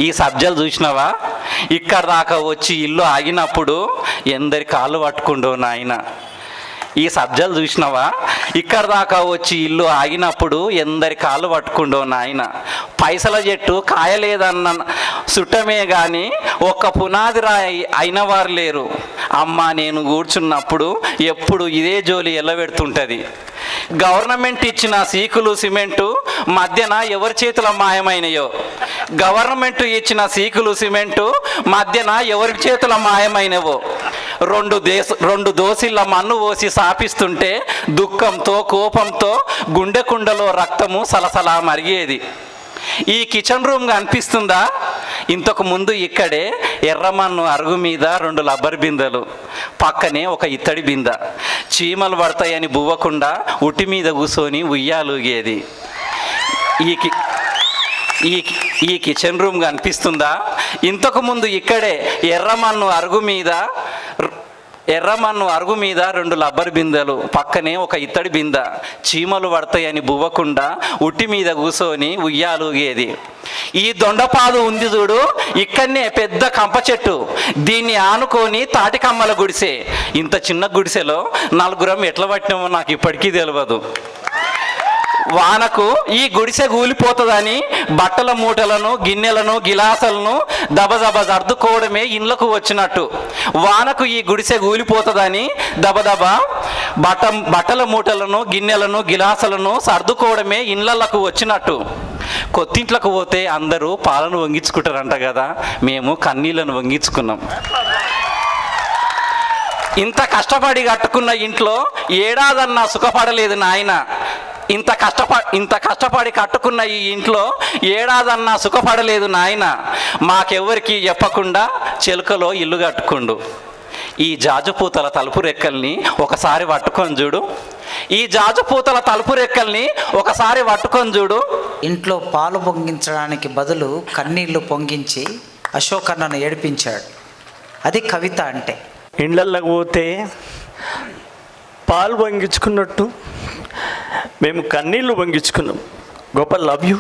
ఈ సబ్జలు చూసినావా? ఇక్కడ దాకా వచ్చి ఇల్లు ఆగినప్పుడు ఎందరి కాళ్ళు పట్టుకుండో నాయన. ఈ సబ్జలు చూసినావా? ఇక్కడ దాకా వచ్చి ఇల్లు ఆగినప్పుడు ఎందరి కాళ్ళు పట్టుకుండో నాయన. పైసల చెట్టు కాయలేదన్న చుట్టమే కానీ ఒక్క పునాది రాయి అయిన వారు లేరు. అమ్మ నేను కూర్చున్నప్పుడు ఎప్పుడు ఇదే జోలి ఎల్లబెడుతుంటుంది. గవర్నమెంట్ ఇచ్చిన సీకులు సిమెంటు మధ్యన ఎవరి చేతుల మాయమైనయో. గవర్నమెంట్ ఇచ్చిన సీకులు సిమెంటు మధ్యన ఎవరి చేతుల మాయమైనవో. రెండు దోసిళ్ళ మన్ను పోసి సాపిస్తుంటే దుఃఖంతో కోపంతో గుండె కుండలో రక్తము సలసలా మరిగేది. ఈ కిచెన్ రూమ్ అనిపిస్తుందా? ఇంతకు ముందు ఇక్కడే ఎర్రమన్ను అరుగు మీద 2 రబ్బర్ బిందెలు, పక్కనే ఒక ఇత్తడి బింద. చీమలు పడతాయని బువ్వకుండా ఉట్టి మీద కూర్చొని ఉయ్యాలుగేది. ఈ కిచెన్ రూమ్ కనిపిస్తుందా? ఇంతకు ముందు ఇక్కడే ఎర్రమన్ను అరుగు మీద 2 రబ్బర్ బిందెలు, పక్కనే ఒక ఇత్తడి బింద. చీమలు పడతాయని బువ్వకుండా ఉట్టి మీద కూర్చొని ఉయ్యాలుగేది. ఈ దొండపాదు ఉంది చూడు, ఇక్కడనే పెద్ద కంప చెట్టు. దీన్ని ఆనుకొని తాటికమ్మల గుడిసె. ఇంత చిన్న గుడిసెలో 4 ఎట్లా పట్టినామో నాకు ఇప్పటికీ తెలియదు. వానకు ఈ గుడిసె కూలిపోతుందని బట్టల మూటలను గిన్నెలను గిలాసులను దబదబ సర్దుకోవడమే ఇండ్లకు వచ్చినట్టు. వానకు ఈ గుడిసె కూలిపోతుందని దబదబ బట్టల మూటలను గిన్నెలను గిలాసులను సర్దుకోవడమే ఇండ్లకు వచ్చినట్టు. కొత్తింట్లకు పోతే అందరూ పాలను వంగించుకుంటారంట కదా, మేము కన్నీళ్లను వంగించుకున్నాం. ఇంత కష్టపడి కట్టుకున్న ఇంట్లో ఏడాదన్నా సుఖపడలేదు నాయన. ఇంత కష్టపడి కట్టుకున్న ఈ ఇంట్లో ఏడాదన్నా సుఖపడలేదు నాయన. మాకెవ్వరికి చెప్పకుండా చెలుకలో ఇల్లు కట్టుకుండు. ఈ జాజుపూతల తలుపు రెక్కల్ని ఒకసారి పట్టుకొని చూడు. ఈ జాజుపూతల తలుపు రెక్కల్ని ఒకసారి పట్టుకొని చూడు. ఇంట్లో పాలు పొంగించడానికి బదులు కన్నీళ్లు పొంగించి అశోకన్నను ఏడిపించాడు. అది కవిత అంటే. ఇండ్లకి పోతే పాలు పొంగించుకున్నట్టు మేము కన్నీళ్లు పొంగించుకున్నాం. Gopal, love you.